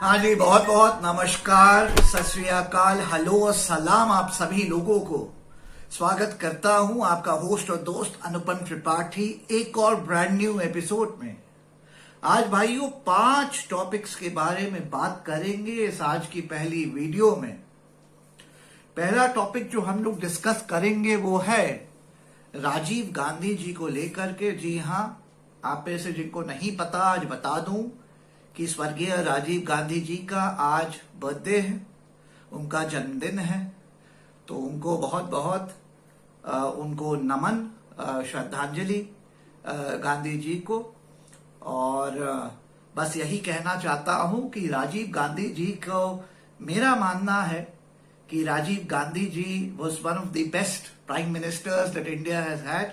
हाँ जी, बहुत बहुत नमस्कार, सत श्री अकाल, हेलो और सलाम आप सभी लोगों को। स्वागत करता हूं आपका होस्ट और दोस्त अनुपम त्रिपाठी एक और ब्रांड न्यू एपिसोड में। आज भाइयों 5 टॉपिक्स के बारे में बात करेंगे इस आज की पहली वीडियो में। पहला टॉपिक जो हम लोग डिस्कस करेंगे वो है राजीव गांधी जी को लेकर के। जी हाँ, आप में से जिनको नहीं पता आज बता दूं कि स्वर्गीय राजीव गांधी जी का आज बर्थडे है, उनका जन्मदिन है। तो उनको बहुत बहुत उनको नमन, श्रद्धांजलि गांधी जी को। और बस यही कहना चाहता हूं कि राजीव गांधी जी को मेरा मानना है कि Rajiv Gandhi ji was one of the best prime ministers that India has had.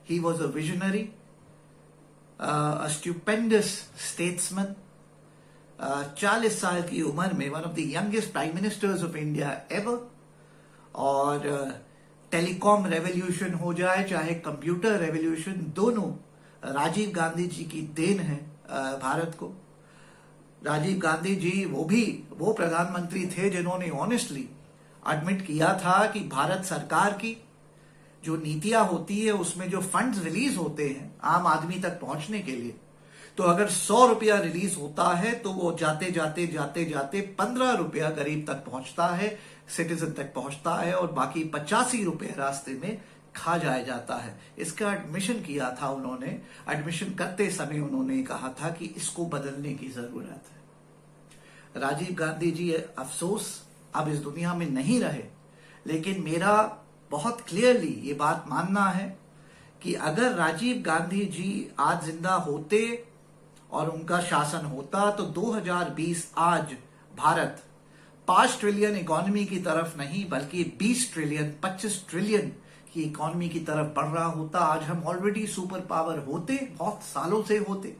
He was a visionary, a stupendous statesman, 40 साल की उम्र में one of the youngest prime ministers of India ever. और टेलीकॉम रेवोल्यूशन हो जाए चाहे कंप्यूटर रेवोल्यूशन, दोनों राजीव गांधी जी की देन है भारत को। राजीव गांधी जी वो प्रधानमंत्री थे जिन्होंने ऑनेस्टली एडमिट किया था कि भारत सरकार की जो नीतियां होती है उसमें जो फंड्स रिलीज होते हैं आम आदमी तक पहुंचने के लिए, तो अगर 100 रुपया रिलीज होता है तो वो जाते जाते 15 रुपया गरीब तक पहुंचता है, सिटीजन तक पहुंचता है, और बाकी 85 रुपये रास्ते में खा जाया जाता है। इसका एडमिशन किया था उन्होंने। एडमिशन करते समय उन्होंने कहा था कि इसको बदलने की जरूरत है। राजीव गांधी जी अफसोस अब इस दुनिया में नहीं रहे, लेकिन मेरा बहुत क्लियरली ये बात मानना है कि अगर राजीव गांधी जी आज जिंदा होते और उनका शासन होता तो 2020 आज भारत 5 ट्रिलियन इकोनॉमी की तरफ नहीं बल्कि 20 ट्रिलियन 25 ट्रिलियन की इकोनॉमी की तरफ बढ़ रहा होता। आज हम ऑलरेडी सुपर पावर होते, बहुत सालों से होते।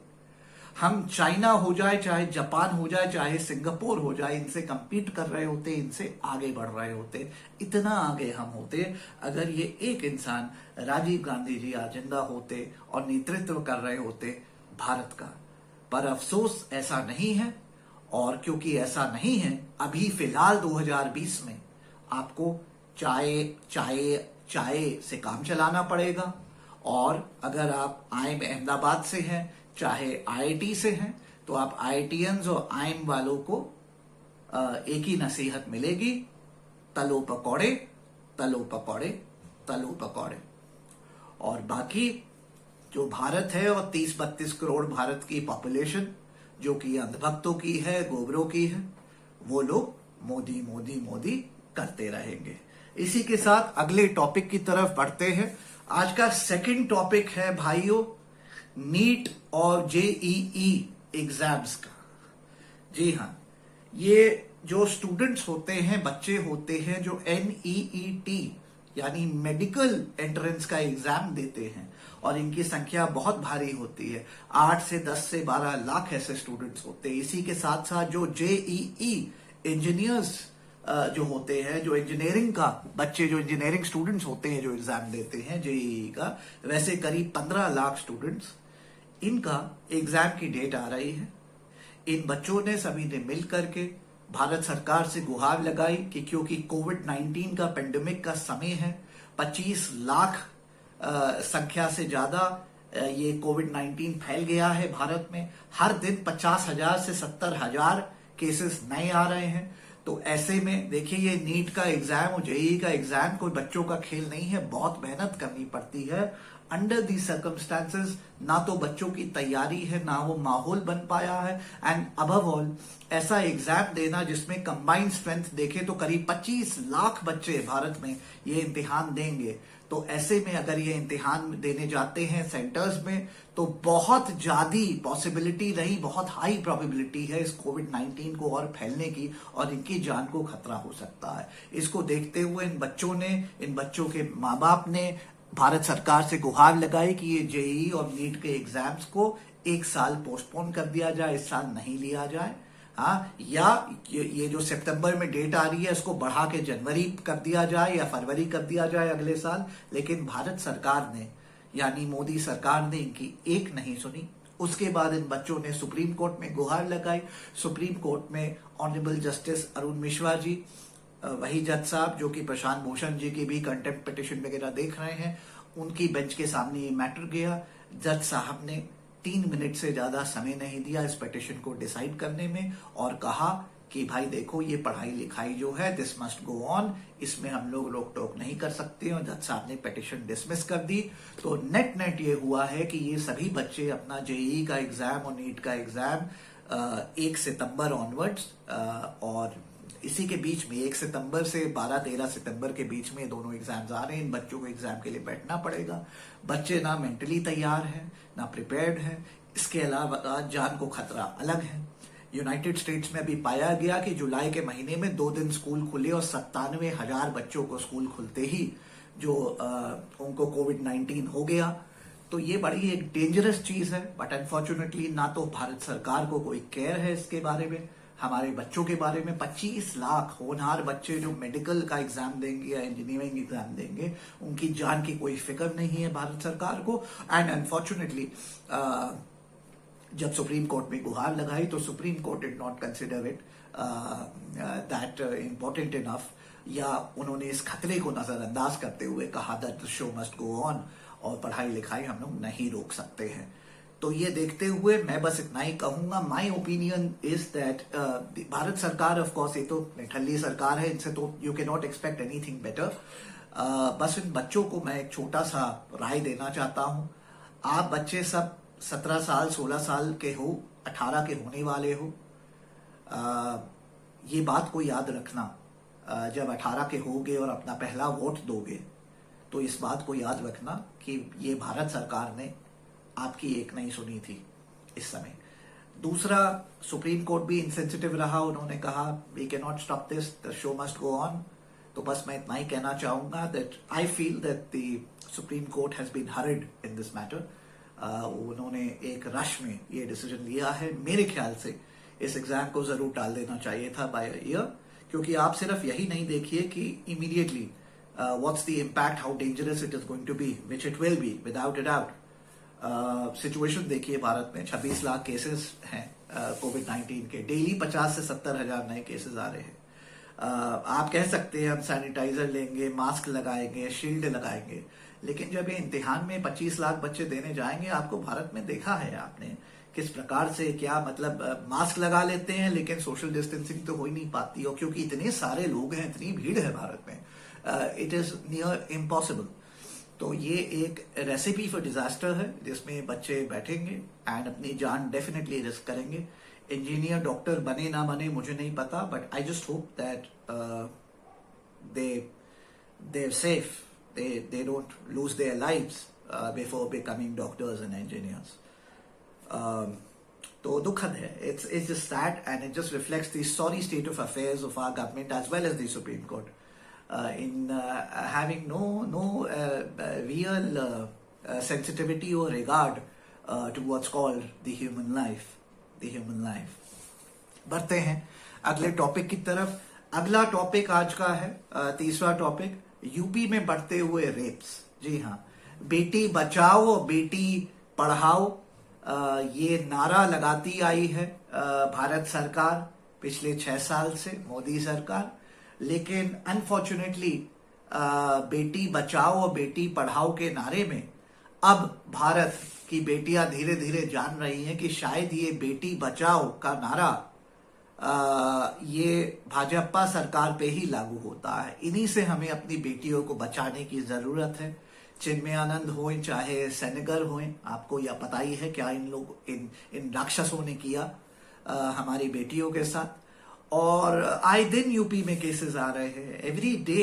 हम चाइना हो जाए, चाहे जापान हो जाए, चाहे सिंगापुर हो जाए, इनसे compete कर रहे होते, इनसे आगे बढ़ रहे होते। इतना आगे हम होते अगर ये एक इंसान राजीव गांधी जी आज जिंदा होते और नेतृत्व कर रहे होते भारत का। पर अफसोस ऐसा नहीं है, और क्योंकि ऐसा नहीं है अभी फिलहाल 2020 में आपको चाय से काम चलाना पड़ेगा। और अगर आप आईएम अहमदाबाद से हैं, चाहे आईआईटी से हैं, तो आप आईआईटीएंस और आईएम वालों को एक ही नसीहत मिलेगी, तलो पकौड़े तलो पकौड़े तलो पकौड़े। और बाकी जो भारत है और 30-32 करोड़ भारत की पॉपुलेशन जो कि अंधभक्तों की है, गोबरों की है, वो लोग मोदी मोदी मोदी करते रहेंगे। इसी के साथ अगले टॉपिक की तरफ बढ़ते हैं। आज का सेकंड टॉपिक है भाइयों नीट और जेईई एग्जाम्स का। जी हाँ, ये जो स्टूडेंट्स होते हैं, बच्चे होते हैं जो NEET यानी मेडिकल एंट्रेंस का एग्जाम देते हैं, और इनकी संख्या बहुत भारी होती है। 8 से 10 से 12 लाख ऐसे स्टूडेंट्स होते हैं। इसी के साथ साथ जो जेईई इंजीनियर्स जो होते हैं, जो इंजीनियरिंग का बच्चे, जो इंजीनियरिंग स्टूडेंट्स होते हैं जो एग्जाम देते हैं जेईई का, वैसे करीब 15 लाख स्टूडेंट्स, इनका एग्जाम की डेट आ रही है। इन बच्चों ने सभी ने मिल करके भारत सरकार से गुहार लगाई कि क्योंकि कोविड-19 का पेंडेमिक का समय है, 25 लाख संख्या से ज्यादा ये कोविड-19 फैल गया है भारत में। हर दिन 50,000 से 70,000 केसेस नए आ रहे हैं। तो ऐसे में देखिए, ये नीट का एग्जाम और जेईई का एग्जाम कोई बच्चों का खेल नहीं है, बहुत मेहनत करनी पड़ती है। अंडर दी सर्कमस्टांसेस ना तो बच्चों की तैयारी है, ना वो माहौल बन पाया है, एंड अबव ऑल ऐसा एग्जाम देना जिसमें कंबाइंड स्ट्रेंथ देखे तो करीब 25 लाख बच्चे भारत में ये इम्तिहान देंगे। तो ऐसे में अगर ये इम्तिहान देने जाते हैं सेंटर्स में तो बहुत ज्यादा पॉसिबिलिटी रही, बहुत हाई प्रोबेबिलिटी है इस कोविड-19 को और फैलने की, और इनकी जान को खतरा हो सकता है। इसको देखते हुए इन बच्चों के माँ बाप ने भारत सरकार से गुहार लगाई कि ये जेईई और नीट के एग्जाम्स को 1 साल पोस्टपोन कर दिया जाए, इस साल नहीं लिया जाए। हाँ, या ये जो सितंबर में डेट आ रही है इसको बढ़ा के जनवरी कर दिया जाए या फरवरी कर दिया जाए अगले साल। लेकिन भारत सरकार ने यानी मोदी सरकार ने इनकी एक नहीं सुनी, उसके बाद इन बच्चों ने सुप्रीम कोर्ट में गुहार लगाई। सुप्रीम कोर्ट में ऑनरेबल जस्टिस अरुण मिश्रा जी, वही जज साहब जो कि प्रशांत भूषण जी की भी कंटेम्प्ट पिटिशन वगैरह देख रहे हैं, उनकी बेंच के सामने ये मैटर गया। जज साहब ने 3 मिनट से ज्यादा समय नहीं दिया इस पिटिशन को डिसाइड करने में और कहा कि भाई देखो, ये पढ़ाई लिखाई जो है दिस मस्ट गो ऑन, इसमें हम लोग रोक टोक नहीं कर सकते। और जज साहब ने पिटिशन डिसमिस कर दी। तो नेट ये हुआ है कि ये सभी बच्चे अपना जेईई का एग्जाम और नीट का एग्जाम 1 सितंबर ऑनवर्ड्स, और इसी के बीच में 1 सितंबर से 12-13 सितंबर के बीच में दोनों एग्जाम्स आ रहे हैं। इन बच्चों को एग्जाम के लिए बैठना पड़ेगा। बच्चे ना मेंटली तैयार हैं, ना प्रिपेयर्ड हैं। इसके अलावा जान को खतरा अलग है। यूनाइटेड स्टेट्स में अभी पाया गया कि जुलाई के महीने में 2 दिन स्कूल खुले और 97,000 बच्चों को स्कूल खुलते ही जो उनको कोविड-19 हो गया। तो ये बड़ी एक डेंजरस चीज है। बट अनफॉर्चुनेटली ना तो भारत सरकार को कोई केयर है इसके बारे में, हमारे बच्चों के बारे में। 25 लाख होनहार बच्चे जो मेडिकल का एग्जाम देंगे या इंजीनियरिंग एग्जाम देंगे, उनकी जान की कोई फिक्र नहीं है भारत सरकार को। एंड अनफॉर्चुनेटली जब सुप्रीम कोर्ट में गुहार लगाई तो supreme court did not consider it that important enough, या उन्होंने इस खतरे को नजरअंदाज करते हुए कहा that the show must go on और पढ़ाई लिखाई हम लोग नहीं रोक सकते हैं। तो ये देखते हुए मैं बस इतना ही कहूंगा, my opinion is that Bharat सरकार, ऑफ कोर्स ये तो निठल्ली सरकार है, इनसे तो you can not expect anything better. बस इन बच्चों को मैं एक छोटा सा राय देना चाहता हूं। आप बच्चे सब 17 साल 16 साल के हो, 18 के होने वाले हो, ये बात को याद रखना, जब 18 के होगे और अपना पहला वोट दोगे तो इस बात को याद रखना कि ये भारत सरकार ने आपकी एक नहीं सुनी थी इस समय। दूसरा, सुप्रीम कोर्ट भी इनसेंसिटिव रहा। उन्होंने कहा we can not stop this, the show must go on. तो बस मैं इतना ही कहना चाहूंगा that I feel that the supreme court has been hurried in this matter. उन्होंने एक रश में ये डिसीजन लिया है। मेरे ख्याल से इस एग्जाम को जरूर टाल देना चाहिए था बाय अ ईयर, क्योंकि आप सिर्फ यही नहीं देखिए कि immediately what's the impact, how dangerous it is going to be, which it will be without a doubt. Situation देखिए, भारत में 26 लाख केसेस हैं कोविड-19 के। डेली 50 से 70 हजार नए केसेस आ रहे हैं। आप कह सकते हैं हम सैनिटाइजर लेंगे, मास्क लगाएंगे, शील्ड लगाएंगे, लेकिन जब ये इम्तिहान में 25 लाख बच्चे देने जाएंगे, आपको भारत में देखा है आपने किस प्रकार से, क्या मतलब, मास्क लगा लेते हैं लेकिन सोशल डिस्टेंसिंग तो हो ही नहीं पाती। और क्योंकि इतने सारे लोग हैं, इतनी भीड़ है भारत में, इट इज नियर इम्पॉसिबल। तो ये एक रेसिपी फॉर डिजास्टर है जिसमें बच्चे बैठेंगे एंड अपनी जान डेफिनेटली रिस्क करेंगे। इंजीनियर, डॉक्टर बने ना बने मुझे नहीं पता, but I just hope that they're safe, they don't lose their lives before becoming doctors and engineers. तो दुखद है, it's just sad, and it just reflects the sorry state of affairs of our government as well as the Supreme Court in having no real sensitivity or regard to what's called the human life. बढ़ते हैं अगले topic की तरफ। अगला topic आज का है तीसरा टॉपिक, यूपी में बढ़ते हुए रेप्स। जी हाँ, बेटी बचाओ और बेटी पढ़ाओ, ये नारा लगाती आई है भारत सरकार पिछले 6 साल से, मोदी सरकार। लेकिन अनफॉर्चुनेटली बेटी बचाओ और बेटी पढ़ाओ के नारे में अब भारत की बेटियां धीरे धीरे जान रही हैं कि शायद ये बेटी बचाओ का नारा ये भाजपा सरकार पे ही लागू होता है। इन्हीं से हमें अपनी बेटियों को बचाने की जरूरत है। चिन्मयानंद हो चाहे सेनेगर हो, आपको यह पता ही है क्या इन राक्षसों ने किया हमारी बेटियों के साथ। और आए दिन यूपी में केसेस आ रहे हैं। Every day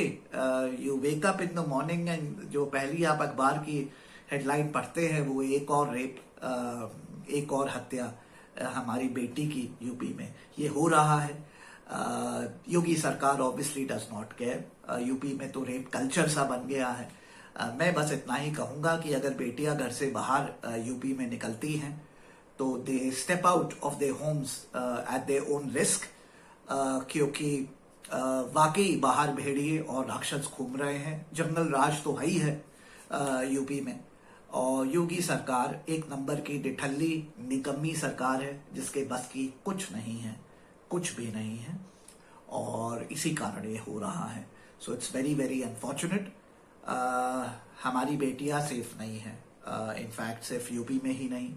you wake up in the morning and जो पहली आप अखबार की हेडलाइन पढ़ते हैं वो एक और रेप, एक और हत्या हमारी बेटी की यूपी में ये हो रहा है। योगी सरकार obviously does not care. UP में तो रेप कल्चर सा बन गया है। मैं बस इतना ही कहूंगा कि अगर बेटियां घर से बाहर यूपी में निकलती हैं तो दे step out of their homes eight their own risk, क्योंकि वाकई बाहर भेड़िए और राक्षस घूम रहे हैं। जंगल राज तो है ही है यूपी में, और योगी सरकार एक नंबर की डिठल्ली निकम्मी सरकार है जिसके बस की कुछ नहीं है, कुछ भी नहीं है, और इसी कारण ये हो रहा है। So it's very very unfortunate. हमारी बेटियां सेफ नहीं है। इनफैक्ट सिर्फ यूपी में ही नहीं,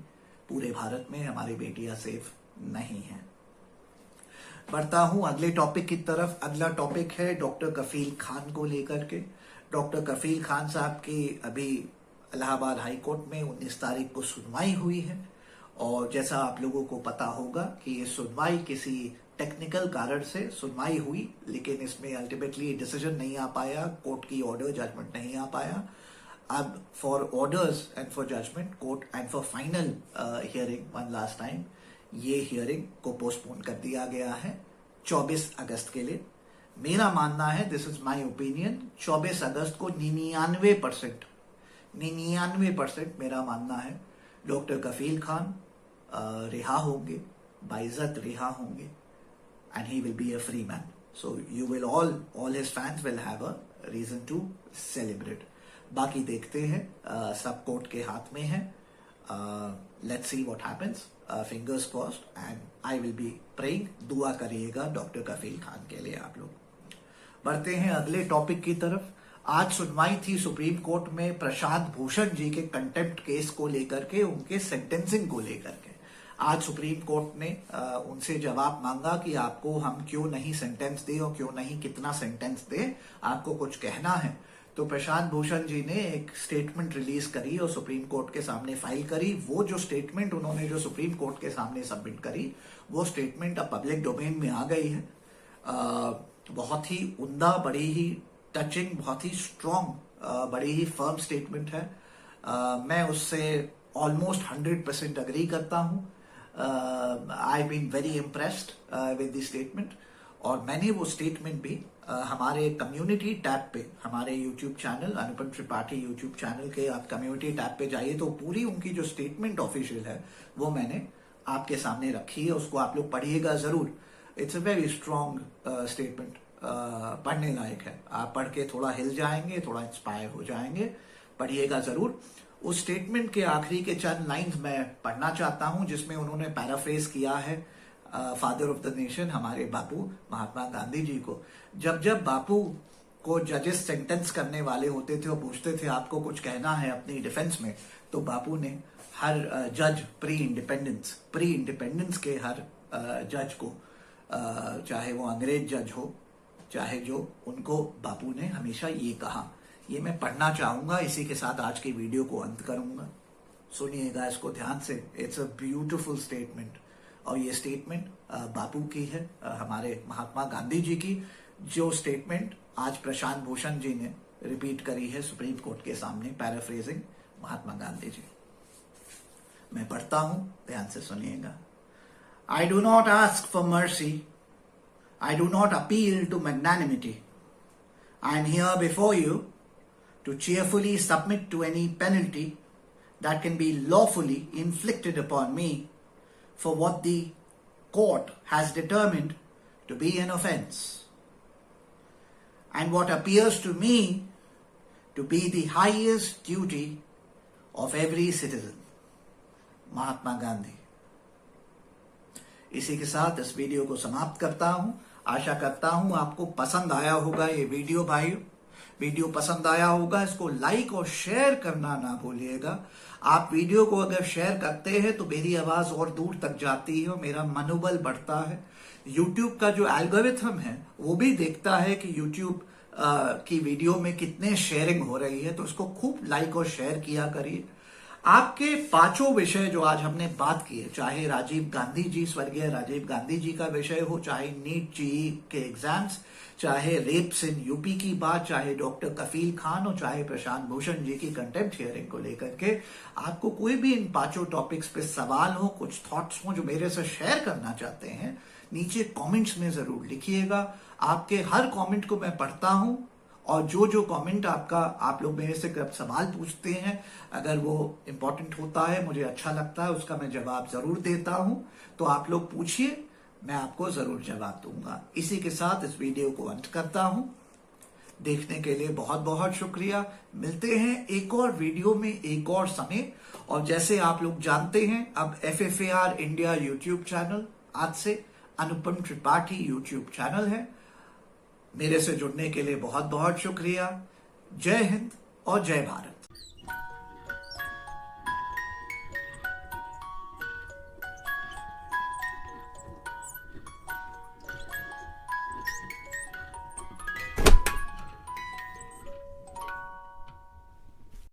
पूरे भारत में हमारी बेटियां सेफ नहीं है। बढ़ता हूं अगले टॉपिक की तरफ। अगला टॉपिक है डॉक्टर कफील खान को लेकर के। डॉक्टर कफील खान साहब की अभी इलाहाबाद हाई कोर्ट में 19 तारीख को सुनवाई हुई है, और जैसा आप लोगों को पता होगा कि ये सुनवाई किसी टेक्निकल कारण से सुनवाई हुई, लेकिन इसमें अल्टीमेटली डिसीजन नहीं आ पाया, कोर्ट की ऑर्डर जजमेंट नहीं आ पाया। अब for orders and for judgement court and for final hearing one last time ये हियरिंग को पोस्टपोन कर दिया गया है 24 अगस्त के लिए। मेरा मानना है, दिस इज माय ओपिनियन, 24 अगस्त को 99% मेरा मानना है डॉक्टर कफील खान रिहा होंगे, बाइज्जत रिहा होंगे, and he will be a free man. So you will all his fans will have a reason to celebrate. बाकी देखते हैं, सब कोर्ट के हाथ में है। Let's see what happens. Fingers crossed and I will be praying. दुआ करिएगा डॉक्टर कफील खान के लिए आप लोग। बढ़ते हैं अगले टॉपिक की तरफ। आज सुनवाई थी सुप्रीम कोर्ट में प्रशांत भूषण जी के कंटेम्प्ट केस को लेकर के, उनके सेंटेंसिंग को लेकर के। आज सुप्रीम कोर्ट ने उनसे जवाब मांगा कि आपको हम क्यों नहीं सेंटेंस दे और क्यों नहीं कितना सेंटेंस दे, आपको कुछ कहना है। तो प्रशांत भूषण जी ने एक स्टेटमेंट रिलीज करी और सुप्रीम कोर्ट के सामने फाइल करी। वो जो स्टेटमेंट उन्होंने जो सुप्रीम कोर्ट के सामने सबमिट करी, वो स्टेटमेंट अब पब्लिक डोमेन में आ गई है। बहुत ही उम्दा, बड़ी ही टचिंग, बहुत ही स्ट्रॉन्ग, बड़ी ही फर्म स्टेटमेंट है। मैं उससे ऑलमोस्ट 100% अग्री करता हूं। I've been very impressed with the statement, और मैंने वो स्टेटमेंट भी हमारे कम्युनिटी टैब पे, हमारे यूट्यूब चैनल अनुपम त्रिपाठी यूट्यूब चैनल के आप कम्युनिटी टैब पे जाइए तो पूरी उनकी जो स्टेटमेंट ऑफिशियल है वो मैंने आपके सामने रखी है, उसको आप लोग पढ़िएगा जरूर। It's a very strong statement, पढ़ने लायक है। आप पढ़ के थोड़ा हिल जाएंगे, थोड़ा इंस्पायर हो जाएंगे, पढ़िएगा जरूर। उस स्टेटमेंट के आखिरी के चंद लाइंस मैं पढ़ना चाहता हूं, जिसमें उन्होंने पैराफ्रेज किया है फादर ऑफ द नेशन हमारे बापू महात्मा गांधी जी को। जब जब बापू को जजेस सेंटेंस करने वाले होते थे और पूछते थे आपको कुछ कहना है अपनी डिफेंस में, तो बापू ने हर जज प्री इंडिपेंडेंस के हर जज को, चाहे वो अंग्रेज जज हो चाहे जो, उनको बापू ने हमेशा ये कहा। ये मैं पढ़ना चाहूंगा, इसी के साथ आज की वीडियो को अंत करूंगा। सुनिएगा इसको ध्यान से। इट्स अ ब्यूटीफुल स्टेटमेंट, और ये स्टेटमेंट बापू की है, हमारे महात्मा गांधी जी की, जो स्टेटमेंट आज प्रशांत भूषण जी ने रिपीट करी है सुप्रीम कोर्ट के सामने, पैराफ्रेजिंग महात्मा गांधी जी। मैं पढ़ता हूं, ध्यान से सुनिएगा। I do not ask for mercy, I do not appeal to magnanimity. I am here before you to cheerfully submit to any penalty that can be lawfully inflicted upon me for what the court has determined to be an offense, and what appears to me to be the highest duty of every citizen. Mahatma Gandhi. इसी के साथ इस video को समाप्त करता हूं। आशा करता हूं आपको पसंद आया होगा ये वीडियो। भाइयों, वीडियो पसंद आया होगा, इसको लाइक और शेयर करना ना भूलिएगा। आप वीडियो को अगर शेयर करते हैं तो मेरी आवाज और दूर तक जाती है और मेरा मनोबल बढ़ता है। यूट्यूब का जो एल्गोरिथम है वो भी देखता है कि यूट्यूब की वीडियो में कितने शेयरिंग हो रही है, तो इसको खूब लाइक और शेयर किया करिए। आपके पांचों विषय जो आज हमने बात की है, चाहे राजीव गांधी जी, स्वर्गीय राजीव गांधी जी का विषय हो, चाहे नीट जेईई के एग्जाम्स, चाहे रेप्स इन यूपी की बात, चाहे डॉक्टर कफील खान और चाहे प्रशांत भूषण जी की कंटेम्प्ट हियरिंग को लेकर के, आपको कोई भी इन पांचों टॉपिक्स पे सवाल हो, कुछ थॉट्स हो जो मेरे से शेयर करना चाहते हैं, नीचे कमेंट्स में जरूर लिखिएगा। आपके हर कमेंट को मैं पढ़ता हूं, और जो जो कमेंट आप लोग मेरे से सवाल पूछते हैं, अगर वो इम्पोर्टेंट होता है, मुझे अच्छा लगता है, उसका मैं जवाब जरूर देता हूं। तो आप लोग पूछिए, मैं आपको जरूर जवाब दूंगा। इसी के साथ इस वीडियो को अंत करता हूं। देखने के लिए बहुत बहुत शुक्रिया। मिलते हैं एक और वीडियो में एक और समय। और जैसे आप लोग जानते हैं, अब FFAR इंडिया यूट्यूब चैनल आज से अनुपम त्रिपाठी यूट्यूब चैनल है। मेरे से जुड़ने के लिए बहुत बहुत शुक्रिया। जय हिंद और जय भारत।